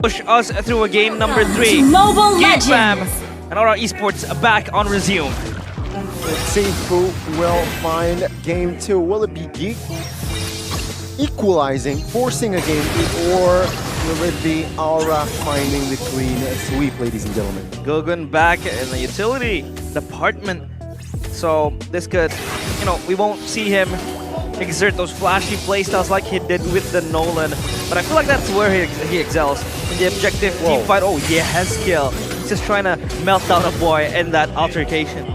push us through a game number 3. Mobile Geekfam Legends. and all our esports back on resume. Let's see who will find game 2. Will it be Geek equalizing, forcing a game 2, or will it be Aura finding the clean sweep, ladies and gentlemen? Gogun back in the utility department. So this could, we won't see him exert those flashy playstyles like he did with the Nolan. But I feel like that's where he excels. In the objective team fight, oh yeah, has skill. He's just trying to melt down a boy in that altercation.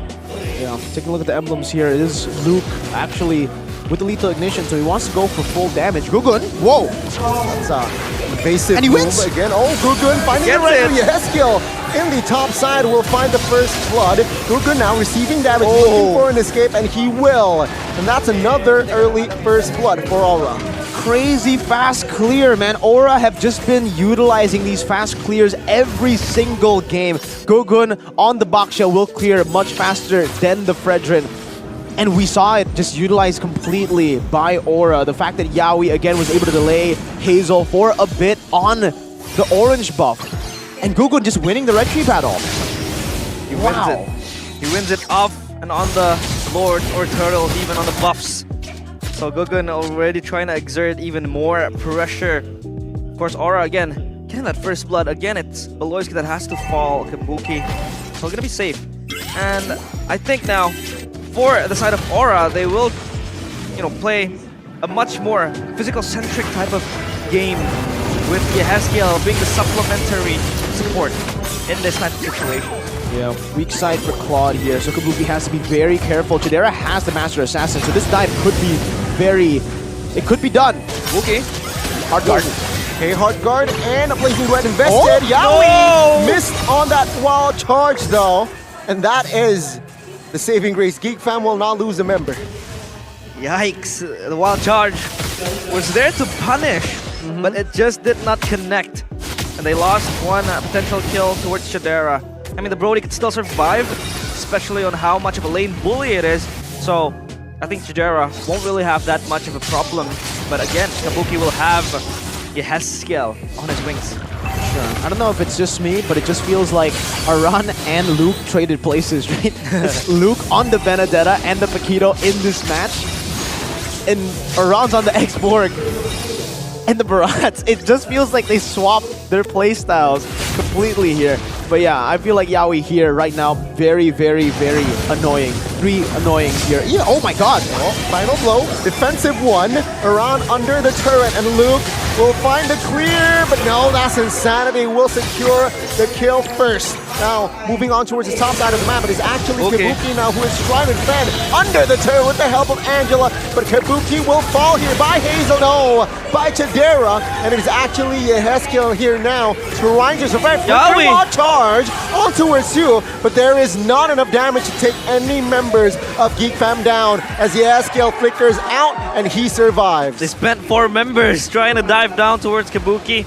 Yeah, taking a look at the emblems here. It is Luke actually with the lethal ignition, so he wants to go for full damage. Gugun, whoa! That's evasive and he move wins again. Oh, Gugun finding the right Yeskill in the top side will find the first blood. Gugun now receiving damage, looking for an escape, and he will. And that's another early first blood for Aura. Crazy fast clear, man. Aura have just been utilizing these fast clears every single game. Gugun on the box shell will clear much faster than the Fredrin. And we saw it just utilized completely by Aura. The fact that Yaoi again was able to delay Hazel for a bit on the orange buff. And Gugun just winning the red tree battle. He wins it. He wins it off and on the Lord or Turtle, even on the buffs. So Gugun already trying to exert even more pressure. Of course, Aura again, getting that first blood. Again, it's Beloyski that has to fall, Kabuki. So gonna be safe. And I think now, for the side of Aura, they will, play a much more physical-centric type of game with Yehaskiel being the supplementary support in this type of situation. Yeah, weak side for Claude here, so Kabuki has to be very careful. Chidera has the Master Assassin, so this dive could be it could be done. Okay. Hard guard. Okay, hard guard and a blazing red invested. Yaoi missed on that wild charge though, and that is the saving grace. Geekfam will not lose a member. Yikes, the wild charge was there to punish, but it just did not connect. And they lost one potential kill towards Chidera. I mean, the Brody could still survive, especially on how much of a lane bully it is. So I think Chidera won't really have that much of a problem. But again, Kabuki will have skill on his wings. Sure. I don't know if it's just me, but it just feels like Aran and Luke traded places, right? It's Luke on the Benedetta and the Paquito in this match. And Aran's on the X-Borg and the Barats. It just feels like they swapped their playstyles completely here. But yeah, I feel like Yaoi here right now, very, very, very annoying. 3 annoying here. Yeah, oh my god! Oh, final blow, defensive one, around under the turret, and Luke will find the clear, but no, that's insanity. Will secure the kill first. Now, moving on towards the top side of the map, it is actually Kabuki now who is trying to defend under the turret with the help of Angela, but Kabuki will fall here by Hazel, no, by Chidera, and it is actually Yehaskiel here now trying to survive. Charge on towards you, but there is not enough damage to take any members of Geekfam down as Yehaskiel flickers out and he survives. They spent 4 members trying to dive down towards Kabuki.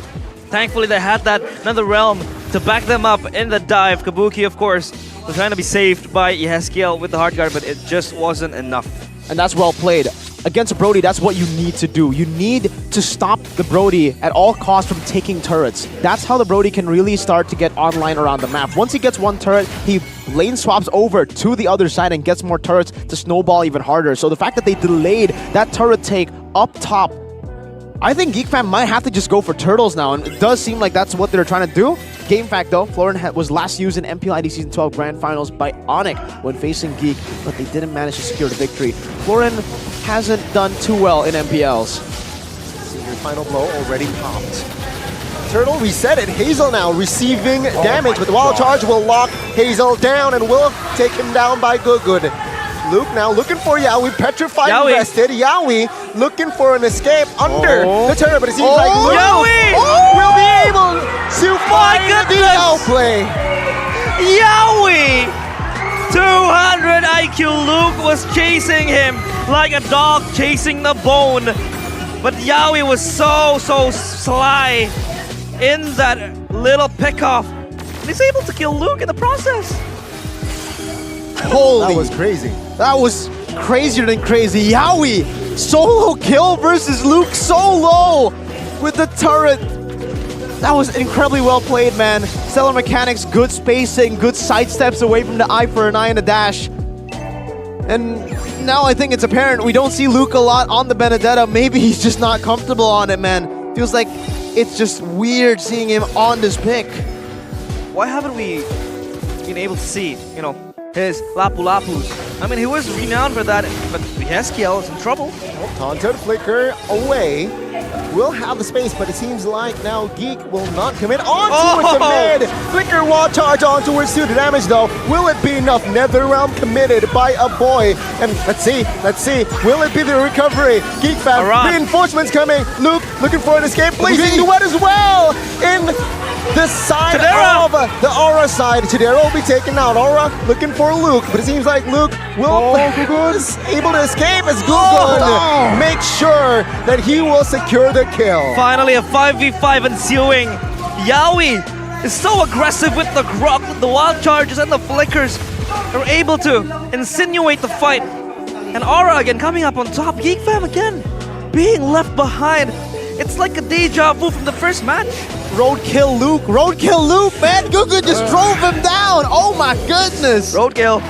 Thankfully, they had that another realm to back them up in the dive. Kabuki, of course, was trying to be saved by Yehaskiel with the hard guard, but it just wasn't enough. And that's well played. Against Brody, that's what you need to do. You need to stop the Brody at all costs from taking turrets. That's how the Brody can really start to get online around the map. Once he gets one turret, he lane swaps over to the other side and gets more turrets to snowball even harder. So the fact that they delayed that turret take up top, I think Geekfam might have to just go for turtles now, and it does seem like that's what they're trying to do. Game fact though, Florin was last used in MPL ID Season 12 Grand Finals by Onyx when facing Geek, but they didn't manage to secure the victory. Florin hasn't done too well in MPLs. Your final blow already popped. Turtle reset it. Hazel now receiving damage, but the wild charge will lock Hazel down and will take him down by Gugun. Luke now looking for Yaoi, petrified invested. Yaoi looking for an escape under the turret, but it seems like Luke will be able to find the outplay. Yaoi! 200 IQ. Luke was chasing him like a dog chasing the bone. But Yaoi was so sly in that little pickoff. He's able to kill Luke in the process. Holy. That was crazy. That was crazier than crazy. Yaoi, solo kill versus Luke solo with the turret. That was incredibly well played, man. Stellar mechanics, good spacing, good side steps away from the eye for an eye and a dash. And now I think it's apparent we don't see Luke a lot on the Benedetta. Maybe he's just not comfortable on it, man. Feels like it's just weird seeing him on this pick. Why haven't we been able to see, you know, his Lapu Lapus? I mean, he was renowned for that, but Yeskiel is in trouble. Taunted Flicker away. Will have the space, but it seems like now Geek will not commit on towards the mid. Flicker wall charge on towards 2 damage though. Will it be enough? Netherrealm committed by a boy. And let's see. Will it be the recovery? Geekfam, reinforcements coming. Luke looking for an escape. Blazing duet as well. In the side of the Aura side. Chidera will be taken out. Aura looking for Luke, but it seems like Luke will is able to escape as Gugun makes sure that he will secure the kill. Finally a 5v5 ensuing. Yaoi is so aggressive with the Grok, with the wild charges and the flickers. They're able to insinuate the fight. And Aura again coming up on top. Geekfam again being left behind. It's like a deja vu from the first match. Roadkill Luke, man. Gugun just drove him down. Oh my goodness. Roadkill.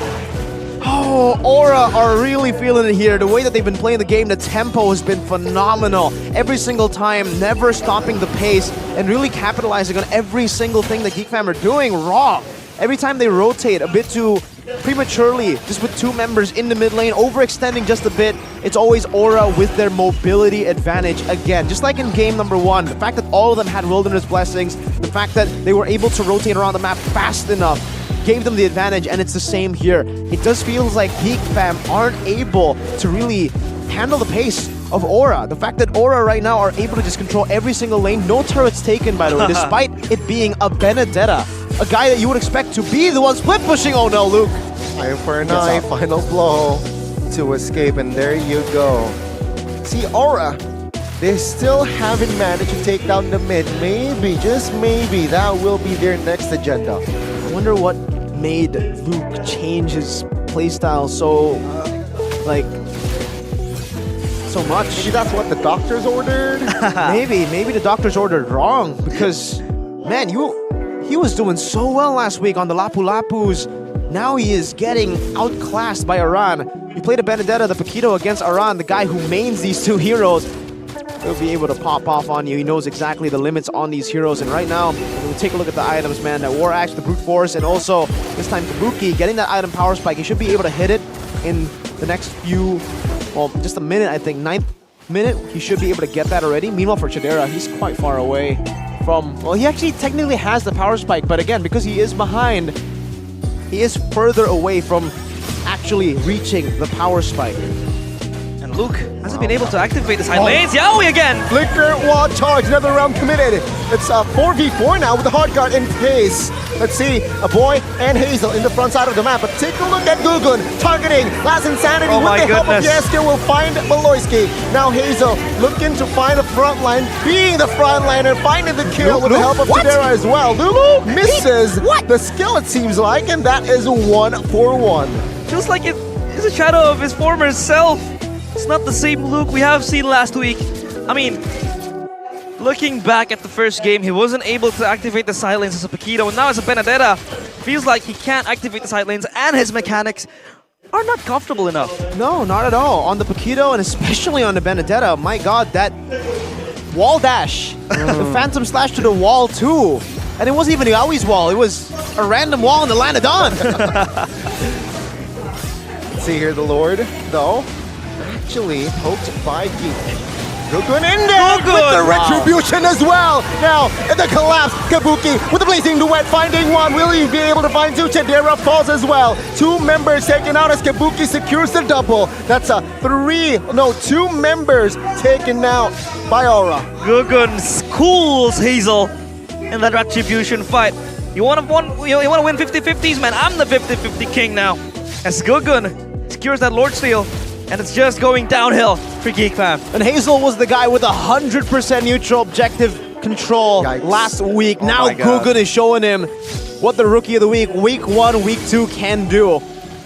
Oh, Aura are really feeling it here. The way that they've been playing the game, the tempo has been phenomenal. Every single time, never stopping the pace and really capitalizing on every single thing that Geekfam are doing wrong. Every time they rotate a bit too prematurely, just with 2 members in the mid lane, overextending just a bit, it's always Aura with their mobility advantage again. Just like in game number 1, the fact that all of them had Wilderness Blessings, the fact that they were able to rotate around the map fast enough, gave them the advantage, and it's the same here. It does feel like Geekfam aren't able to really handle the pace of Aura. The fact that Aura right now are able to just control every single lane, no turrets taken by the way, despite it being a Benedetta. A guy that you would expect to be the one split pushing. Oh no, Luke. Eye for an eye, final blow to escape, and there you go. See, Aura, they still haven't managed to take down the mid. Maybe, just maybe, that will be their next agenda. I wonder what made Luke change his playstyle so, so much. Maybe that's what the doctors ordered? maybe the doctors ordered wrong, because, man, he was doing so well last week on the Lapu Lapus. Now he is getting outclassed by Aran. He played a Benedetta, the Paquito against Aran, the guy who mains these 2 heroes. He'll be able to pop off on you. He knows exactly the limits on these heroes. And right now, we'll take a look at the items, man. That War Axe, the Brute Force, and also this time Kabuki getting that item Power Spike. He should be able to hit it in the next few, well, just a minute, I think. 9th minute, he should be able to get that already. Meanwhile, for Chidera, he's quite far away from, well, he actually technically has the Power Spike, but again, because he is behind, he is further away from actually reaching the Power Spike. And Luke hasn't been able to activate the side lanes. Yaoi again! Flicker wall charge, another round committed. It's a 4v4 now with the hard guard in place. Let's see, a boy and Hazel in the front side of the map. But take a look at Gugun targeting Last Insanity with the help of Yeskiel will find Maloyski. Now Hazel looking to find a front line, being the front liner, finding the kill with the help of Chidera as well. Luke misses the skill, it seems like, and that is 1-for-1. Feels like it is a shadow of his former self. It's not the same Luke we have seen last week. I mean, looking back at the first game, he wasn't able to activate the side lanes as a Paquito, and now as a Benedetta, feels like he can't activate the side lanes, and his mechanics are not comfortable enough. No, not at all. On the Paquito, and especially on the Benedetta, my god, that wall dash. The Phantom Slash to the wall too. And it wasn't even Yaoi's wall, it was a random wall in the Lanadon. See here the Lord, though, actually poked by Geek. Gugun in there with the retribution as well. Now, in the collapse, Kabuki with the blazing duet finding one. Will he be able to find 2? Chidera falls as well. 2 members taken out as Kabuki secures the double. That's a 2 members taken out by Aura. Gugun schools Hazel in that retribution fight. You want to win 50-50s, man? I'm the 50-50 king now. As Gugun secures that Lord Steal. And it's just going downhill for Geekfam. And Hazel was the guy with 100% neutral objective control last week. Now Gugun is showing him what the Rookie of the Week, Week 1, Week 2 can do.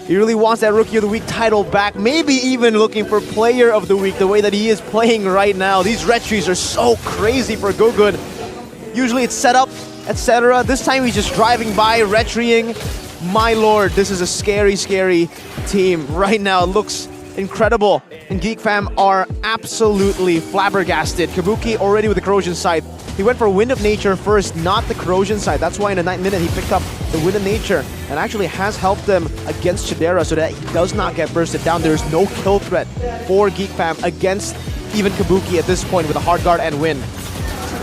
He really wants that Rookie of the Week title back. Maybe even looking for Player of the Week, the way that he is playing right now. These retries are so crazy for Gugun. Usually it's set up, etc. This time he's just driving by, retreeing. My lord, this is a scary, scary team right now. It looks incredible. And Geekfam are absolutely flabbergasted. Kabuki already with the corrosion side. He went for Wind of Nature first, not the corrosion side. That's why in the 9th minute he picked up the Wind of Nature and actually has helped them against Chidera so that he does not get bursted down. There's no kill threat for Geekfam against even Kabuki at this point with a hard guard and Wind.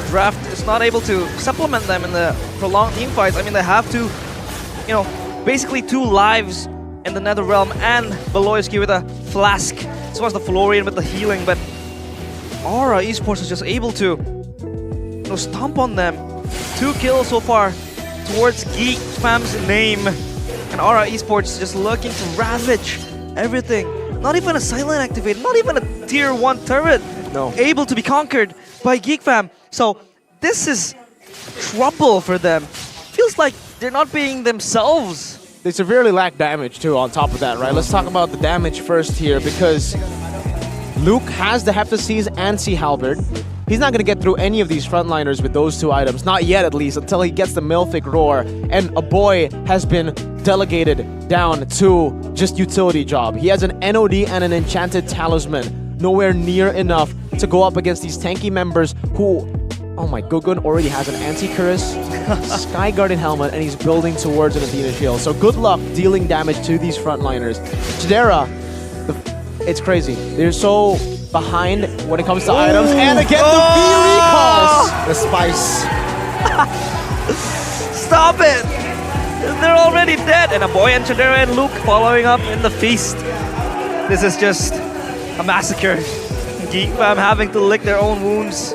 Draft is not able to supplement them in the prolonged team fights. I mean, they have to, you know, basically 2 lives in the Nether Realm and Beloyski with a flask. This was the Florian with the healing, but Aura Esports is just able to, you know, stomp on them. 2 kills so far towards Geekfam's name. And Aura Esports just looking to ravage everything. Not even a silent activated, not even a tier 1 turret. No. Able to be conquered by Geekfam. So this is trouble for them. Feels like they're not being themselves. They severely lack damage too on top of that, right? Let's talk about the damage first here because Luke has the Heptases and Sea Halberd. He's not going to get through any of these frontliners with those 2 items. Not yet, at least, until he gets the Milfic Roar. And a boy has been delegated down to just utility job. He has an NOD and an Enchanted Talisman. Nowhere near enough to go up against these tanky members who... Oh my, Gugun already has an Anti-Cuirass, Sky Guardian helmet, and he's building towards an Athena shield. So good luck dealing damage to these frontliners. Chidera, it's crazy. They're so behind when it comes to items. And again, the V recalls! The spice. Stop it! They're already dead! And a boy and Chidera and Luke following up in the feast. This is just a massacre. Geekfam having to lick their own wounds.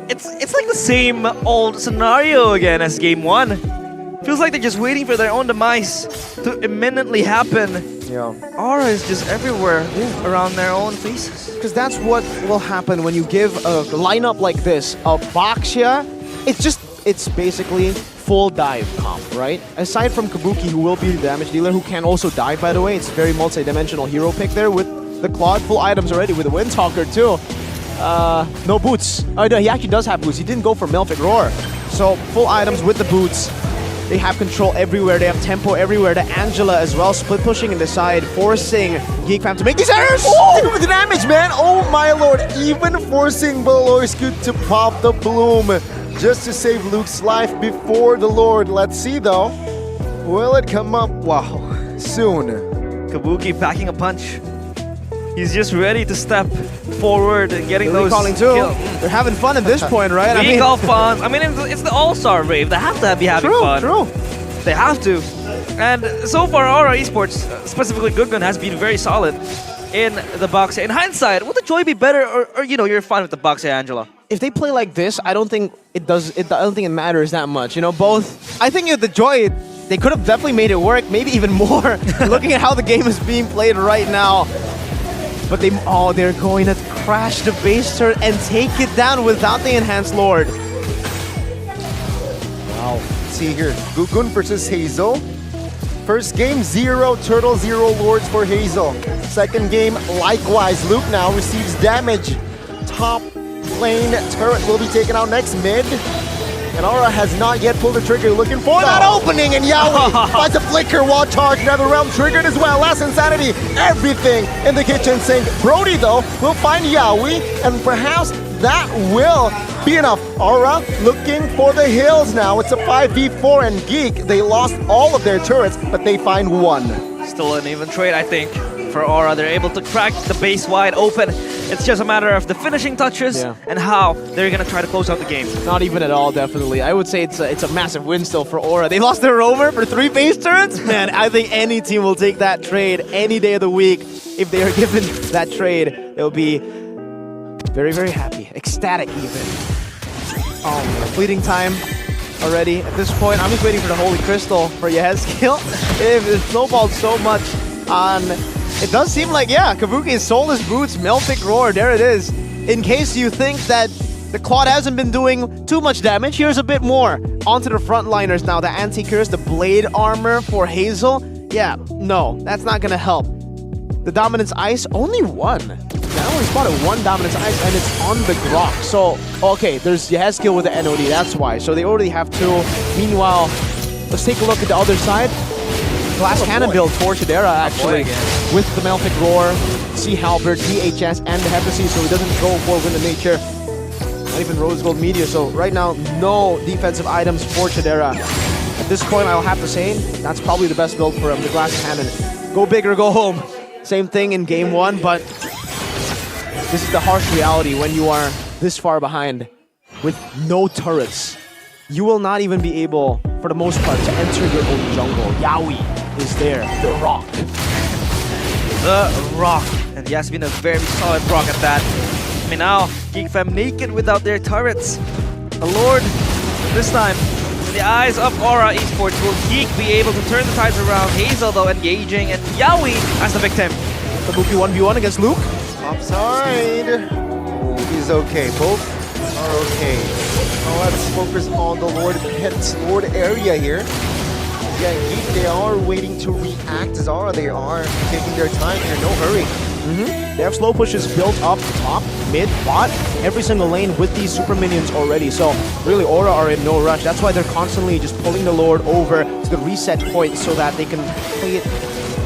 It's like the same old scenario again as game 1. Feels like they're just waiting for their own demise to imminently happen. Yeah. Aura is just everywhere around their own faces. Because that's what will happen when you give a lineup like this, a Baxia. It's basically full dive comp, right? Aside from Kabuki, who will be the damage dealer, who can also dive, by the way. It's a very multi-dimensional hero pick there with the Claude, full items already with the Windtalker too. No boots. Oh no, he actually does have boots. He didn't go for Milfic Roar. So full items with the boots. They have control everywhere. They have tempo everywhere. The Angela as well, split pushing in the side, forcing Geekfam to make these errors. Oh, the damage, man! Oh my lord! Even forcing Beloyski to pop the bloom just to save Luke's life before the Lord. Let's see though. Will it come up? Wow, soon. Kabuki packing a punch. He's just ready to step forward and getting They're those recalling too. kills. They're having fun at this point, right? Recall fun. I mean, it's the All-Star Rave. They have to be having fun. True. They have to. And so far, Aura Esports, specifically Gugun, has been very solid in the box. In hindsight, would the Joy be better, or you know, you're fine with the box, Angela? If they play like this, I don't think it does. I don't think it matters that much. You know, both. I think with the Joy, they could have definitely made it work. Maybe even more. Looking at how the game is being played right now. But they're going to crash the base turret and take it down without the Enhanced Lord. Wow. See here, Gugun versus Hazel. First game, 0 Turtle, 0 Lords for Hazel. Second game, likewise. Luke now receives damage. Top lane turret will be taken out next mid. And Aura has not yet pulled the trigger, looking for that opening, and Yaoi finds a flicker while charged. Nether Realm triggered as well. Last Insanity, everything in the kitchen sink. Brody, though, will find Yaoi, and perhaps that will be enough. Aura looking for the hills now. It's a 5v4, and Geek, they lost all of their turrets, but they find one. Still an even trade, I think, for Aura. They're able to crack the base wide open. It's just a matter of the finishing touches and how they're going to try to close out the game. Not even at all, definitely. I would say it's a massive win still for Aura. They lost their rover for 3 base turrets? Man, I think any team will take that trade any day of the week. If they are given that trade, they'll be very, very happy. Ecstatic, even. Oh, man. Fleeting time already. At this point, I'm just waiting for the Holy Crystal for Yehez's kill. It snowballed so much on... It does seem like, yeah, Kabuki has sold his boots, Milfic Roar, there it is. In case you think that the Claude hasn't been doing too much damage, here's a bit more. Onto the frontliners now, the Anti-Curse, the Blade Armor for Hazel. Yeah, no, that's not gonna help. The Dominance Ice, only 1. Now only spotted one Dominance Ice, and it's on the Grok. So, okay, there's Yehezkiel with the NOD, that's why. So they already have two. Meanwhile, let's take a look at the other side. Glass Cannon build for Shadera, actually. With the Malefic Roar, Sea Halberd, DHS, and the Heresy, so he doesn't go for Wind of Nature. Not even Rose Gold Meteor, so right now, no defensive items for Shadera. At this point, I'll have to say, that's probably the best build for him, the Glass Cannon. Go big or go home. Same thing in game one, but this is the harsh reality when you are this far behind with no turrets. You will not even be able, for the most part, to enter your own jungle. Yaoi is there, the Rock. The Rock. And he has been a very solid Rock at that. I mean, now, Geekfam naked without their turrets. The Lord, this time, in the eyes of Aura Esports, will Geek be able to turn the tides around? Hazel, though, engaging, and Yaoi as the victim. Kabuki 1v1 against Luke. Upside. He's okay. Both are okay. Now let's focus on the Lord area here. Yeah, Geek, they are waiting to react. Zara, they are taking their time here. No hurry. They have slow pushes built up top, mid, bot, every single lane with these super minions already. So really, Aura are in no rush. That's why they're constantly just pulling the Lord over to the reset point so that they can play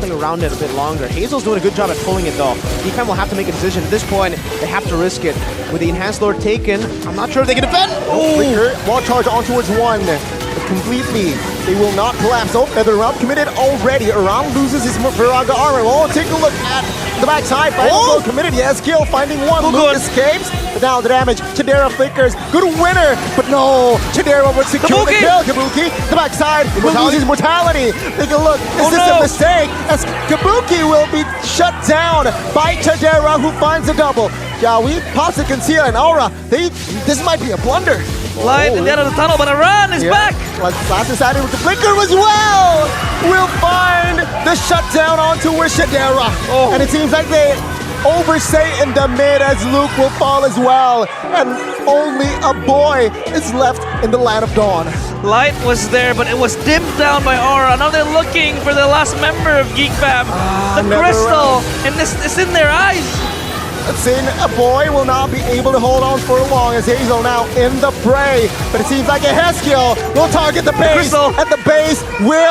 around it a bit longer. Hazel's doing a good job at pulling it though. Geekfam will have to make a decision. At this point, they have to risk it. With the Enhanced Lord taken, I'm not sure if they can defend. Flicker, wall charge on towards one. Completely. They will not collapse. Oh, Feather Round committed already. Around loses his Viraga armor. Oh, take a look at the backside. Final committed. Yes, kill. Finding one. Luke escapes. But now the damage. Chidera flickers. Good winner. But no. Chidera would secure the kill. Kabuki. The backside will lose his mortality. Take a look. Is this a mistake? As Kabuki will be shut down by Chidera, who finds a double. Yaoi pops the conceal and Aura. This might be a blunder. Light at the end of the tunnel, but Aran is back! Last decided with the flicker as well! We'll find the shutdown onto Shadera. And it seems like they oversay in the mid as Luke will fall as well. And only a boy is left in the Land of Dawn. Light was there, but it was dimmed down by Aura. Now they're looking for the last member of Geekfam. The crystal, and it's in their eyes. Sin, a boy will not be able to hold on for long as Hazel now in the fray. But it seems like Yehezkiel will target the base, and the base will